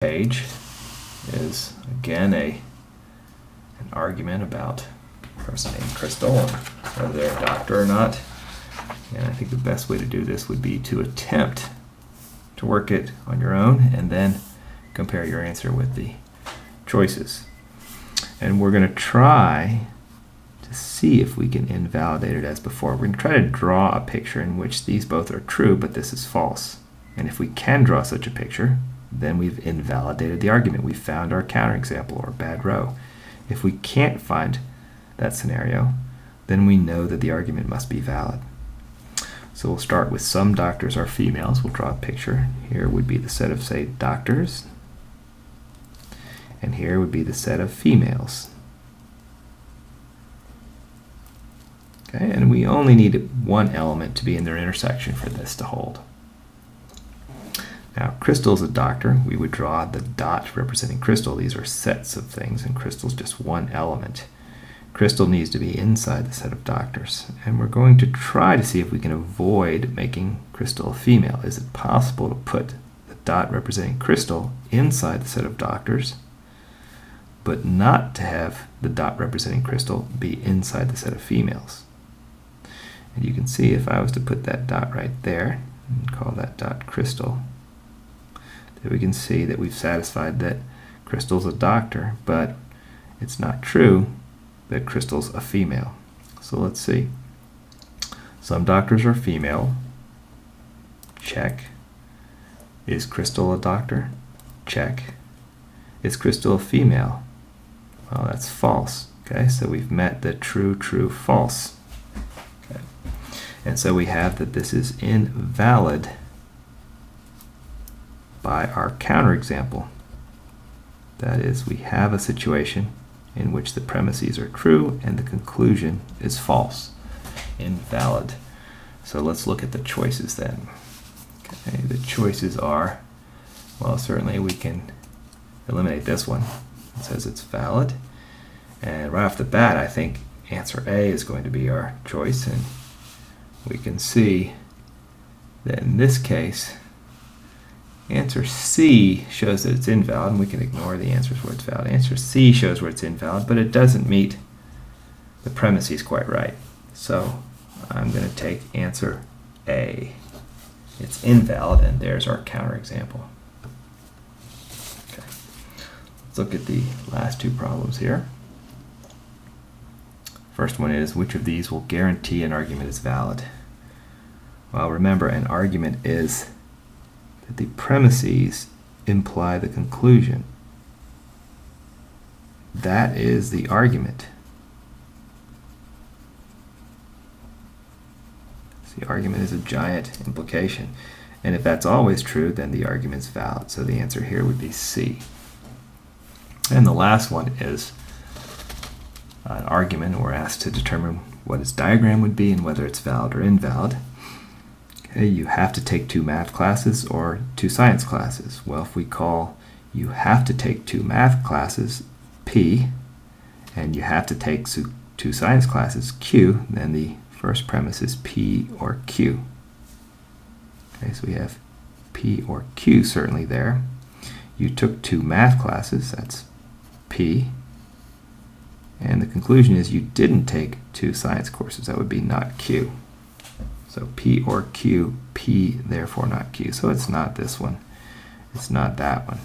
page is again an argument about a person named Crystal and whether they're a doctor or not. And I think the best way to do this would be to attempt to work it on your own and then compare your answer with the choices. And we're going to try to see if we can invalidate it as before. We're going to try to draw a picture in which these both are true, but this is false. And if we can draw such a picture, then we've invalidated the argument. We've found our counterexample or bad row. If we can't find that scenario, then we know that the argument must be valid. So we'll start with some doctors are females. We'll draw a picture. Here would be the set of, say, doctors. And here would be the set of females. Okay, and we only need one element to be in their intersection for this to hold. Now, Crystal is a doctor. We would draw the dot representing Crystal. These are sets of things, and Crystal's just one element. Crystal needs to be inside the set of doctors. And we're going to try to see if we can avoid making Crystal a female. Is it possible to put the dot representing Crystal inside the set of doctors, but not to have the dot representing Crystal be inside the set of females? And you can see if I was to put that dot right there and call that dot Crystal, that we can see that we've satisfied that Crystal's a doctor, but it's not true that Crystal's a female. So let's see. Some doctors are female. Check. Is Crystal a doctor? Check. Is Crystal a female? Well, that's false. Okay, so we've met the true, true, false. Okay. And so we have that this is invalid by our counterexample. That is, we have a situation in which the premises are true and the conclusion is false. Invalid. So let's look at the choices then. Okay, the choices are, well, certainly we can eliminate this one. It says it's valid. And right off the bat, I think answer A is going to be our choice. And we can see that in this case, answer C shows that it's invalid, and we can ignore the answers where it's valid. Answer C shows where it's invalid, but it doesn't meet the premises quite right. So I'm going to take answer A. It's invalid, and there's our counterexample. Okay. Let's look at the last two problems here. First one is, which of these will guarantee an argument is valid? Well, remember, an argument is that the premises imply the conclusion. That is the argument. So the argument is a giant implication. And if that's always true, then the argument's valid. So the answer here would be C. And the last one is an argument. We're asked to determine what its diagram would be and whether it's valid or invalid. Okay, you have to take 2 math classes or 2 science classes. Well, if we call you have to take 2 math classes P and you have to take 2 science classes Q, then the first premise is P or Q. Okay, so we have P or Q certainly there. You took 2 math classes, that's P. And the conclusion is you didn't take 2 science courses, that would be not Q. So P or Q, P, therefore not Q. So it's not this one. It's not that one.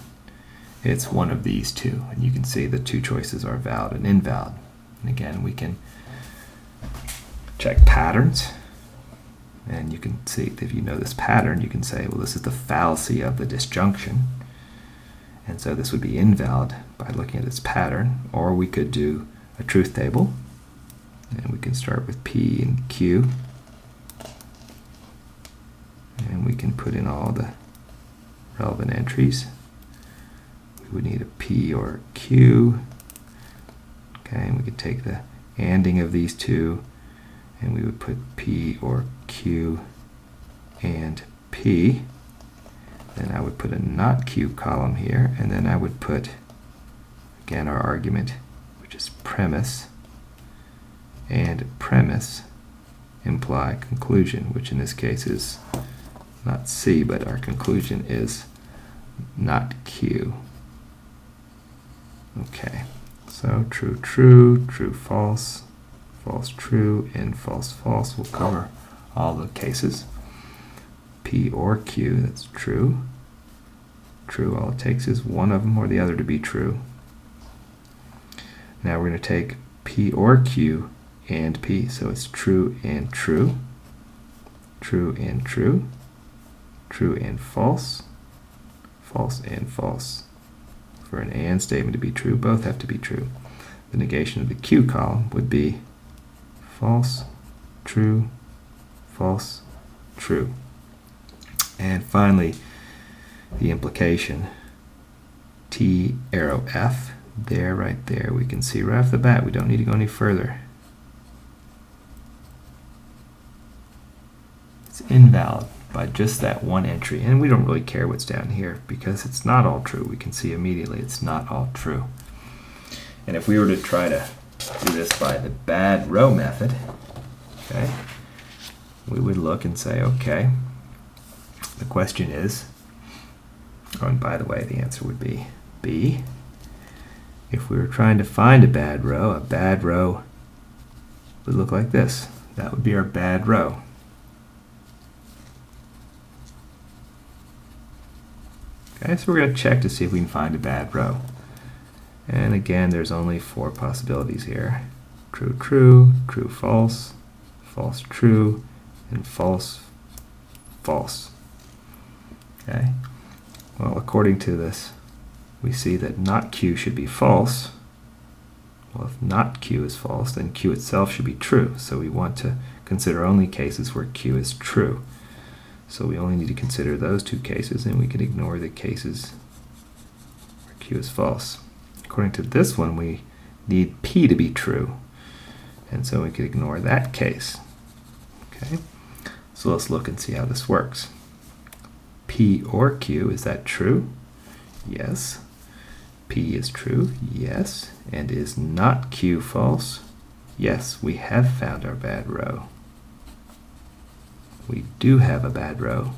It's one of these two. And you can see the 2 choices are valid and invalid. And again, we can check patterns. And you can see, if you know this pattern, you can say, well, this is the fallacy of the disjunction. And so this would be invalid by looking at its pattern. Or we could do a truth table. And we can start with P and Q. And we can put in all the relevant entries. We would need a P or a Q. Okay, and we could take the ANDing of these two, and we would put P or Q and P. Then I would put a not Q column here, and then I would put, again, our argument, which is premise, and premise imply conclusion, which in this case is not C, but our conclusion is not Q. Okay, so true, true, true, false, false, true, and false, false. We'll cover all the cases. P or Q, that's true. True, all it takes is one of them or the other to be true. Now we're going to take P or Q and P, so it's true and true, true and true, true and false, false and false. For an AND statement to be true, both have to be true. The negation of the Q column would be false, true, false, true. And finally, the implication, T arrow F, there, right there. We can see right off the bat, we don't need to go any further. It's invalid by just that one entry, and we don't really care what's down here because it's not all true. We can see immediately it's not all true. And if we were to try to do this by the bad row method, okay, we would look and say, okay, the question is, oh, and by the way, the answer would be B. If we were trying to find a bad row would look like this. That would be our bad row. Okay, so we're going to check to see if we can find a bad row. And again, there's only 4 possibilities here. True, true, true, false, false, true, and false, false. Okay. Well, according to this, we see that not Q should be false. Well, if not Q is false, then Q itself should be true. So we want to consider only cases where Q is true. So we only need to consider those 2 cases, and we can ignore the cases where Q is false. According to this one, we need P to be true, and so we could ignore that case. Okay, so let's look and see how this works. P or Q, is that true? Yes. P is true? Yes. And is not Q false? Yes, we have found our bad row. We do have a bad row.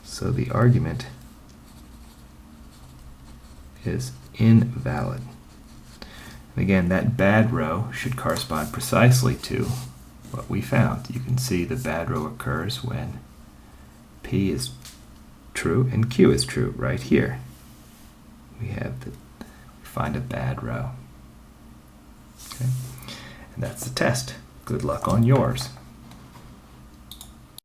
So the argument is invalid. And again, that bad row should correspond precisely to what we found. You can see the bad row occurs when P is true and Q is true right here. We find a bad row. Okay? And that's the test. Good luck on yours.